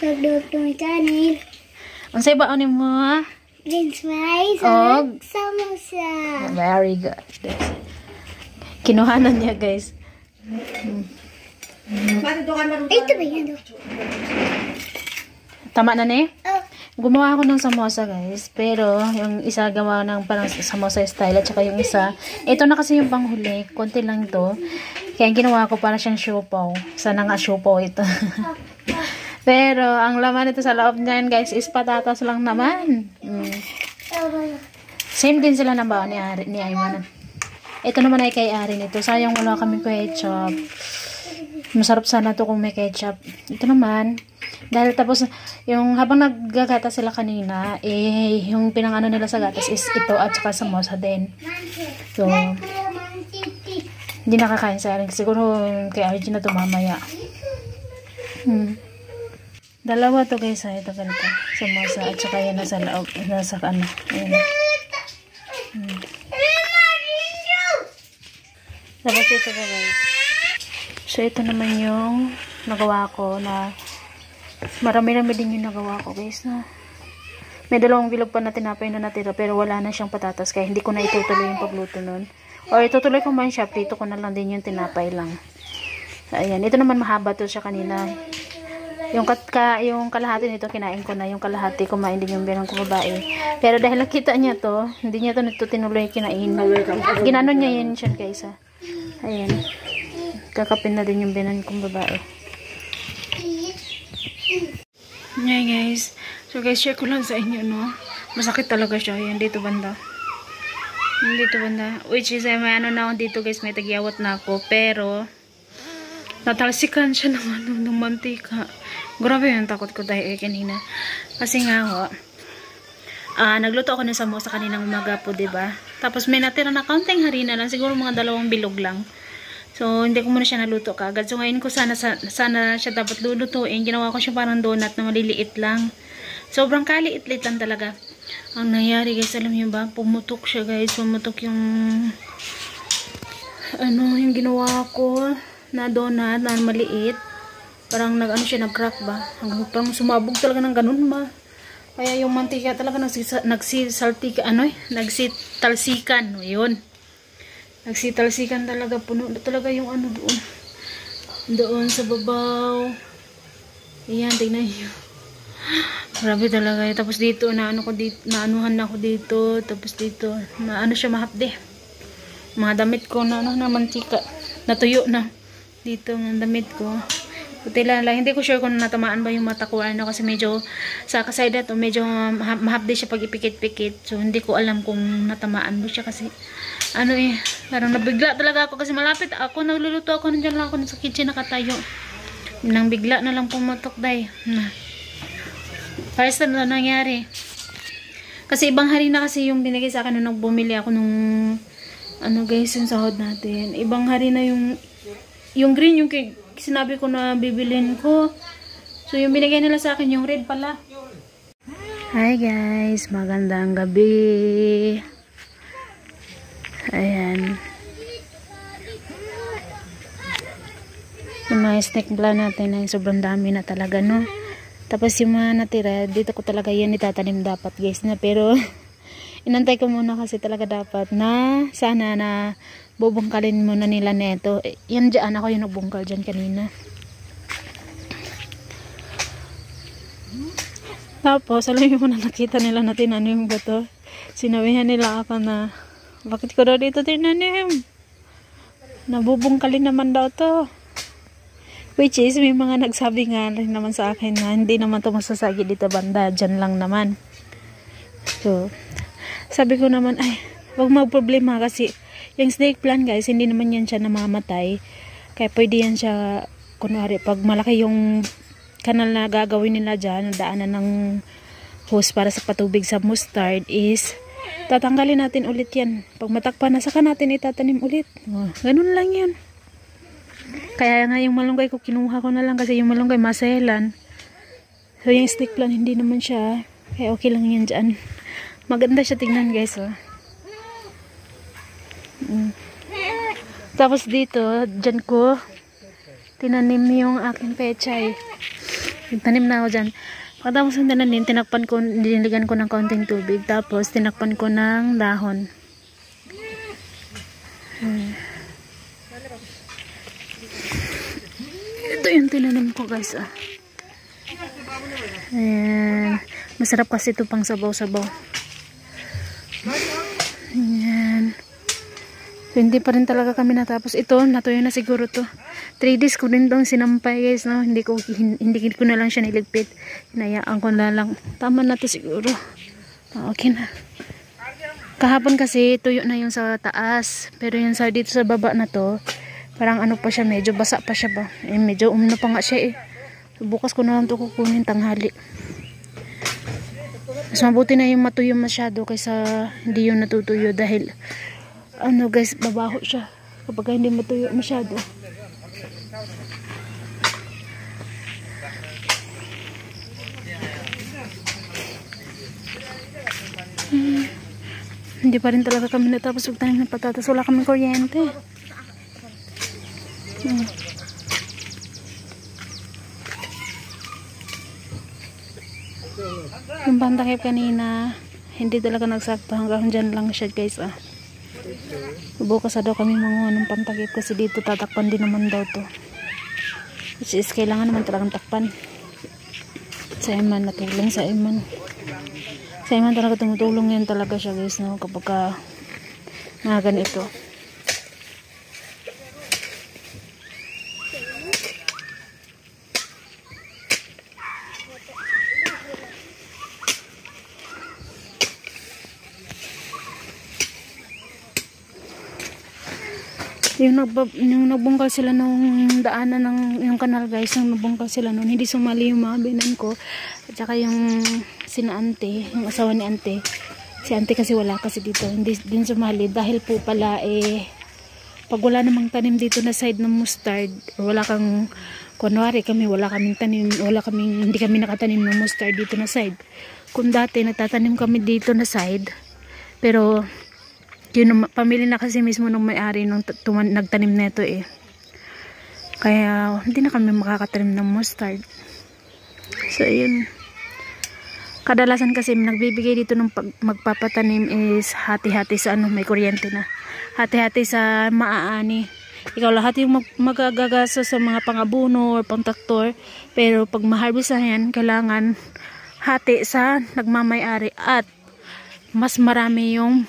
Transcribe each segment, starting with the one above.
Subscribe to my channel. Ang say ba ano mo? French fries Og samosa. Very good. Kinuhanan niya, guys. Ito ba yan? Tama na ni? Oh. Gumawa ako ng samosa, guys. Pero, yung isa gawa ng parang samosa style. At saka yung isa, ito na kasi yung panghuli. Konti lang to. Kaya ginawa ko para siyang siopaw. Sana nga siopaw ito. Pero, ang laman ito sa loob niyan, guys, is patatas lang naman. Same din sila ng baon ni Ayman. Ito naman ay kay Arin ito. Sayang wala kaming ketchup. Masarap sana to kung may ketchup. Ito naman, dahil tapos, yung habang naggagatas sila kanina, yung pinangano nila sa gatas is ito at saka samosa din. So, hindi nakakain sa Arin. Siguro kay Arjun na ito mamaya. Dalawa to guys, ito ganito. Samosa at saka yan nasa loob. Nasa ano. Ayan. Tapos ito ba guys. So ito naman yung nagawa ko na marami-rami din yung nagawa ko guys na. May dalawang bilog pa na tinapay na natira pero wala na siyang patatas kaya hindi ko na itutuloy yung pagluto nun. Or itutuloy ko man siya, prito ko na lang din yung tinapay lang. So, ayan, ito naman mahaba to siya kanina. Yung kalahati nito kinain ko na, yung kalahati kumain din yung binang ko babae. Pero dahil nakita niya to, hindi niya to tinuloy kinain. Ginanon niya yun siya guys. Ayan. Kakapin na din yung binang kong babae. Yeah guys. So guys, share ko lang sa inyo no. Masakit talaga siya. Ayan dito banda. Dito banda. Which is may ano na ako dito guys, may tagyawat na ako. Pero natalsikan siya ng mantika. Grabe yung takot ko dahil kanina. Kasi nga ho, nagluto ako ng samosa kaninang umaga po, diba? Tapos may natira na kaunting harina lang. Siguro mga 2 bilog lang. So, hindi ko muna siya naluto kaagad. So, ngayon ko sana siya dapat lulutuin. Ginawa ko siya parang donut na maliliit lang. Sobrang kaliit-lit lang talaga. Ang nangyari guys, alam niyo ba? Pumutok siya guys. Pumutok yung yung ginawa ko na donut na maliit. Parang nag-crack ba? Hanggang parang sumabog talaga ng ganun ba? Kaya yung mantika talaga nagsitalsikan. Yun. Nagsitalsikan talaga. Puno talaga yung doon. Doon sa babaw. Ayan, tignan nyo. Grabe talaga. Tapos dito, naanuhan na ako dito. Tapos dito, siya mahapde. Mga damit ko na mantika. Natuyo na. Dito, ng damit ko. Putila lang. Hindi ko sure kung natamaan ba yung mata ko. Kasi medyo, sa kasayda to, medyo mahapde siya pag ipikit-pikit. So, hindi ko alam kung natamaan mo siya kasi, parang nabigla talaga ako kasi malapit ako. Nagluluto ako. Nandiyan lang ako sa kitchen nakatayo. Nang bigla na lang pumatok day. Pares na nangyari. Kasi ibang hari na kasi yung binigay sa akin nung bumili ako nung, guys, yung sahod natin. Ibang hari na yung green, yung sinabi ko na bibilin ko. So, yung binigay nila sa akin, yung red pala. Hi guys, magandang gabi. Ayan. Yung mga snake plant natin ay sobrang dami na talaga, no? Tapos yung mga natira, dito ko talaga yan itatanim dapat guys na. Pero, inantay ko muna kasi talaga dapat na sana na bubungkalin muna nila neto. Yan dyan, ako yung nagbungkal dyan kanina. Tapos, alam mo na nakita nila na tinanim ko to. Sinabihan nila ako na, bakit ko daw dito tinanim? Nabubungkalin naman daw to. Which is, may mga nagsabi nga rin naman sa akin na hindi naman to masasagi dito banda. Dyan lang naman. So, sabi ko naman, wag magproblema kasi yung snake plant guys, hindi naman yan siya namamatay. Kaya pwede yan siya, kunwari, pag malaki yung kanal na gagawin nila dyan, daanan ng hose para sa patubig sa mustard is, tatanggalin natin ulit yan. Pag matakpan na, saka natin itatanim ulit. Ganun lang yun. Kaya nga yung malunggay ko, kinuha ko na lang kasi yung malunggay maselan. So yung snake plant, hindi naman siya. Kaya okay lang yan dyan. Maganda siya tingnan guys. Tapos dito, dyan ko tinanim yung aking pechay. Nagtanim na ako dyan. Pagkatapos ng tinanim, tinakpan ko, diniligan ko ng kaunting tubig. Tapos, tinakpan ko ng dahon. Ito yung tinanim ko, guys. Ayan. Masarap kasi ito pang sabaw-sabaw. Ayan. So, hindi pa rin talaga kami natapos. Ito, natuyo na siguro to. 3 days ko din itong sinampay, guys. No? Hindi ko na lang siya niligpit. Hinayaan ko na lang. Tama na to siguro. Okay na. Kahapon kasi, tuyo na yung sa taas. Pero yung sa dito sa baba na to, parang ano pa siya, medyo basa pa siya ba. Eh, medyo umno pa nga siya eh. So, bukas ko na lang ito kukunin tanghali. Mas mabuti na yung matuyo masyado kaysa hindi yung natutuyo dahil ano guys, babaho siya kapag hindi matuyo masyado. Hindi pa rin talaga kami natapos magtanim ng patatas. Wala kaming kuryente. Yung pantakip kanina, hindi talaga nagsakto. Hanggang dyan lang siya guys. Bukas daw kami manguha ng pantakip kasi dito tatakpan din naman daw to. Which is kailangan naman talagang takpan. Sa Iman, natulong sa Iman. Sa Iman talaga tumutulong yan talaga siya guys, no? Kapag mga ganito. Yung nagbungkal sila nung daanan ng yung kanal guys, yung nagbungkal sila noon, hindi sumali yung mga binan ko at saka yung sina ante, yung asawa ni ante. Si ante kasi wala kasi dito, hindi din sumali dahil po pala pag wala namang tanim dito na side ng mustard, wala kang kunwari kami, wala kaming tanim, hindi kami nakatanim ng mustard dito na side. Kung dati nagtatanim kami dito na side, pero yun, pamilya na kasi mismo nung may-ari nung nagtanim neto kaya hindi na kami makakatanim ng mustard. So yun, kadalasan kasi nagbibigay dito ng magpapatanim is hati-hati sa may kuryente na, hati-hati sa maaani. Ikaw lahat yung magagagaso sa mga pangabuno or pangtraktor, pero pag maharvest yan, kailangan hati sa nagmamay-ari at mas marami yung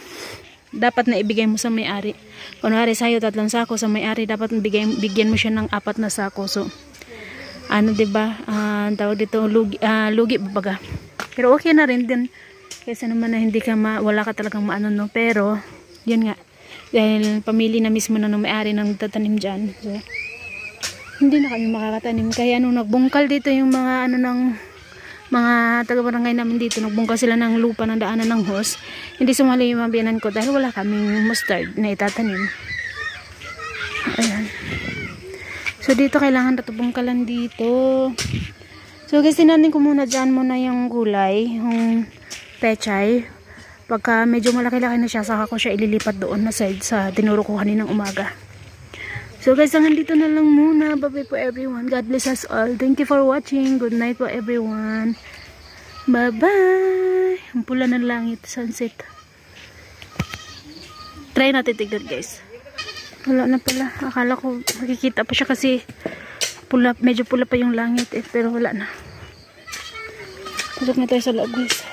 dapat na ibigay mo sa may-ari. Kunwari sa'yo 3 sako, sa may-ari dapat bigyan mo siya ng 4 na sako. So ano, diba, tawag dito lugi babaga. Pero okay na rin din kaysa naman na hindi ka wala ka talagang maano, no. Pero yun nga, dahil pamilya na mismo na ng may-ari nang tatanim dyan, so hindi na kami makakatanim. Kaya nung nagbungkal dito yung mga ng mga taga-barangay namin dito, nagbungkal sila ng lupa ng daanan ng hose, hindi sumali yung mga biyanan ko dahil wala kaming mustard na itatanim. Ayan. So dito kailangan tatubungkalan dito. So guys, tinanin ko muna dyan muna yung gulay, yung pechay. Pagka medyo malaki-laki na siya, saka ko siya ililipat doon na side sa tinuro ko kaninang umaga. So guys, hanggang dito na lang muna. Bye-bye po everyone. God bless us all. Thank you for watching. Good night po everyone. Bye-bye. Ang pula ng langit. Sunset. Try natin tignan guys. Wala na pala. Akala ko makikita pa siya kasi pula, medyo pula pa yung langit pero wala na. Pasok na tayo sa loob guys.